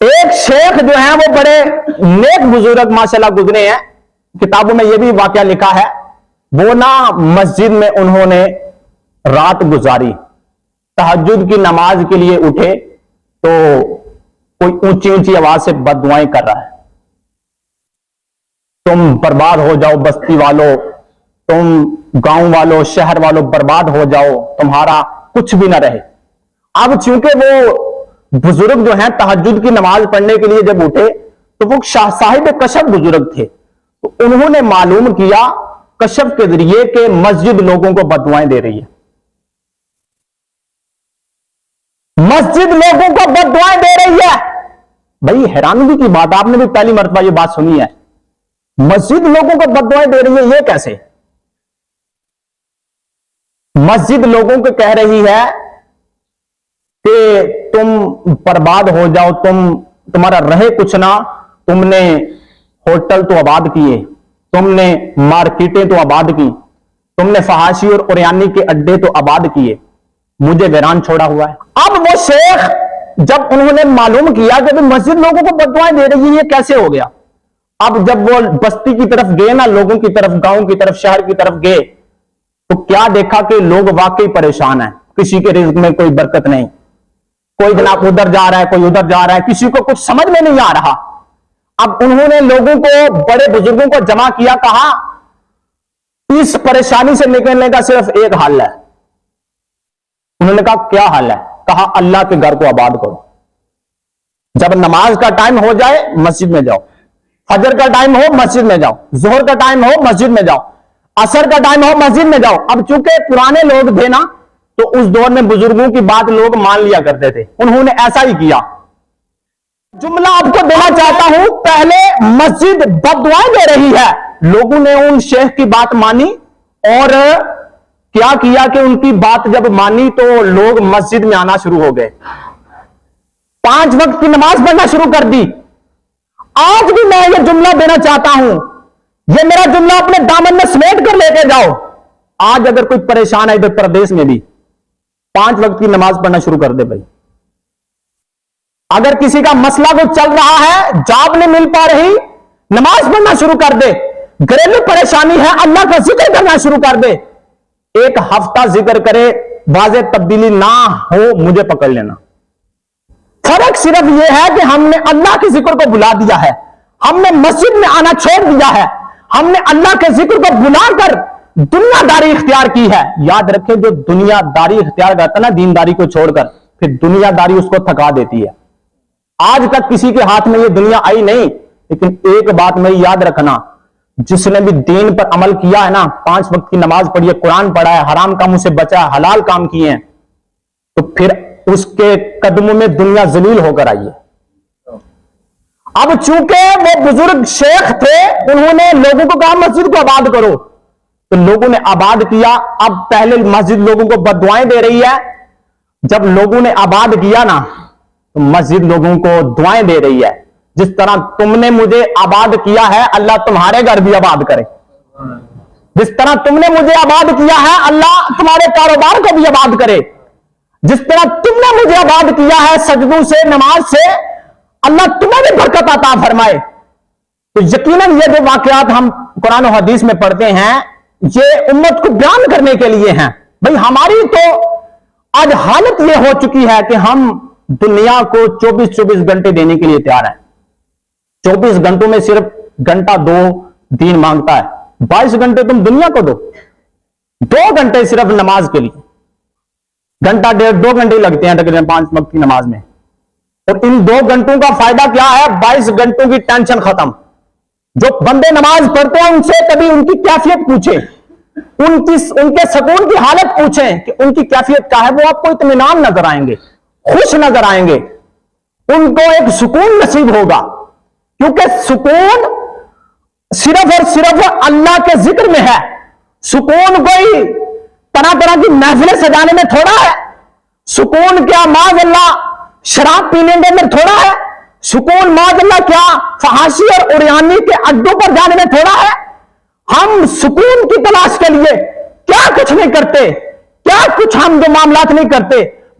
ایک شیخ جو ہیں وہ بڑے نیک بزرگ ماشاءاللہ گزرے ہیں، کتابوں میں یہ بھی واقعہ لکھا ہے، وہ نا مسجد میں انہوں نے رات گزاری، تہجد کی نماز کے لیے اٹھے تو کوئی اونچی اونچی آواز سے بد دعائیں کر رہا ہے، تم برباد ہو جاؤ بستی والو، تم گاؤں والو، شہر والو برباد ہو جاؤ، تمہارا کچھ بھی نہ رہے۔ اب چونکہ وہ بزرگ جو ہیں تہجد کی نماز پڑھنے کے لیے جب اٹھے تو وہ صاحب کشف بزرگ تھے، تو انہوں نے معلوم کیا کشف کے ذریعے کہ مسجد لوگوں کو بد دعائیں دے رہی ہے، مسجد لوگوں کو بد دعائیں دے رہی ہے۔ بھائی حیرانگی کی بات، آپ نے بھی پہلی مرتبہ یہ بات سنی ہے، مسجد لوگوں کو بد دعائیں دے رہی ہے، یہ کیسے؟ مسجد لوگوں کو کہہ رہی ہے کہ تم برباد ہو جاؤ، تمہارا رہے کچھ نہ، تم نے ہوٹل تو آباد کیے، تم نے مارکیٹیں تو آباد کی، تم نے فحاشی اور اوریانی کے اڈے تو آباد کیے، مجھے ویران چھوڑا ہوا ہے۔ اب وہ شیخ جب انہوں نے معلوم کیا کہ مسجد لوگوں کو بد دعائیں دے رہی ہے، یہ کیسے ہو گیا؟ اب جب وہ بستی کی طرف گئے نا، لوگوں کی طرف، گاؤں کی طرف، شہر کی طرف گئے تو کیا دیکھا کہ لوگ واقعی پریشان ہیں، کسی کے رزق میں کوئی برکت نہیں، کوئی جناب ادھر جا رہا ہے، کوئی ادھر جا رہا ہے، کسی کو کچھ سمجھ میں نہیں آ رہا۔ اب انہوں نے لوگوں کو، بڑے بزرگوں کو جمع کیا، کہا اس پریشانی سے نکلنے کا صرف ایک حل ہے۔ انہوں نے کہا کیا حل ہے؟ کہا اللہ کے گھر کو آباد کرو، جب نماز کا ٹائم ہو جائے مسجد میں جاؤ، فجر کا ٹائم ہو مسجد میں جاؤ، ظہر کا ٹائم ہو مسجد میں جاؤ، عصر کا ٹائم ہو مسجد میں جاؤ۔ اب چونکہ پرانے لوگ تھے نا تو اس دور میں بزرگوں کی بات لوگ مان لیا کرتے تھے، انہوں نے ایسا ہی کیا۔ جملہ آپ کو دینا چاہتا ہوں، پہلے مسجد بد دعائیں دے رہی ہے، لوگوں نے ان شیخ کی بات مانی اور کیا کیا کہ ان کی بات جب مانی تو لوگ مسجد میں آنا شروع ہو گئے، 5 وقت کی نماز پڑھنا شروع کر دی۔ آج بھی میں یہ جملہ دینا چاہتا ہوں، یہ میرا جملہ اپنے دامن میں سمیٹ کر لے کے جاؤ، آج اگر کوئی پریشان ہے ادھر پردیش میں بھی 5 وقت کی نماز پڑھنا شروع کر دے بھائی۔ اگر کسی کا مسئلہ کو چل رہا ہے، جاب نہیں مل پا رہی، نماز پڑھنا شروع کر دے۔ گھریلو پریشانی ہے، اللہ کا ذکر کرنا شروع کر دے، 1 ہفتہ ذکر کرے، واضح تبدیلی نہ ہو مجھے پکڑ لینا۔ فرق صرف یہ ہے کہ ہم نے اللہ کے ذکر کو بلا دیا ہے، ہم نے مسجد میں آنا چھوڑ دیا ہے، ہم نے اللہ کے ذکر کو بلا کر دنیا داری اختیار کی ہے۔ یاد رکھیں جو دنیا داری اختیار کرتا ہے نا دینداری کو چھوڑ کر، پھر دنیا داری اس کو تھکا دیتی ہے۔ آج تک کسی کے ہاتھ میں یہ دنیا آئی نہیں، لیکن ایک بات میں یاد رکھنا، جس نے بھی دین پر عمل کیا ہے نا، 5 وقت کی نماز پڑھی ہے، قرآن پڑھا ہے، حرام کاموں سے بچا ہے، حلال کام کیے ہیں، تو پھر اس کے قدموں میں دنیا ذلیل ہو کر آئی ہے۔ اب چونکہ وہ بزرگ شیخ تھے، انہوں نے لوگوں کو کہا مسجد کو آباد کرو، تو لوگوں نے آباد کیا۔ اب پہلے مسجد لوگوں کو بد دعائیں دے رہی ہے، جب لوگوں نے آباد کیا نا تو مسجد لوگوں کو دعائیں دے رہی ہے، جس طرح تم نے مجھے آباد کیا ہے اللہ تمہارے گھر بھی آباد کرے، جس طرح تم نے مجھے آباد کیا ہے اللہ تمہارے کاروبار کو بھی آباد کرے، جس طرح تم نے مجھے آباد کیا ہے سجدوں سے، نماز سے، اللہ تمہیں بھی برکت عطا فرمائے۔ تو یقیناً یہ جو واقعات ہم قرآن و حدیث میں پڑھتے ہیں یہ امت کو بیان کرنے کے لیے ہیں۔ بھئی ہماری تو آج حالت یہ ہو چکی ہے کہ ہم دنیا کو 24 گھنٹے دینے کے لیے تیار ہیں، 24 گھنٹوں میں صرف گھنٹہ 2 دین مانگتا ہے، 22 گھنٹے تم دنیا کو دو، 2 گھنٹے صرف نماز کے لیے، گھنٹہ 1.5 2 گھنٹے لگتے ہیں تقریباً 5 وقت کی نماز میں، اور ان 2 گھنٹوں کا فائدہ کیا ہے؟ 22 گھنٹوں کی ٹینشن ختم۔ جو بندے نماز پڑھتے ہیں ان سے کبھی ان کی کیفیت پوچھیں، ان کے سکون کی حالت پوچھیں کہ ان کی کیفیت کیا ہے، وہ آپ کو اطمینان نظر آئیں گے، خوش نظر آئیں گے، ان کو ایک سکون نصیب ہوگا، کیونکہ سکون صرف اور صرف اللہ کے ذکر میں ہے۔ سکون کوئی طرح طرح کی محفلیں سجانے میں تھوڑا ہے، سکون کیا معاذ اللہ شراب پینے کے اندر تھوڑا ہے، سکون معاذ اللہ کیا فحاشی اور اوریانی کے اڈوں پر جانے میں تھوڑا ہے۔ ہم سکون کی تلاش کے لیے کیا کچھ نہیں کرتے، کیا کچھ ہم جو معاملات نہیں کرتے،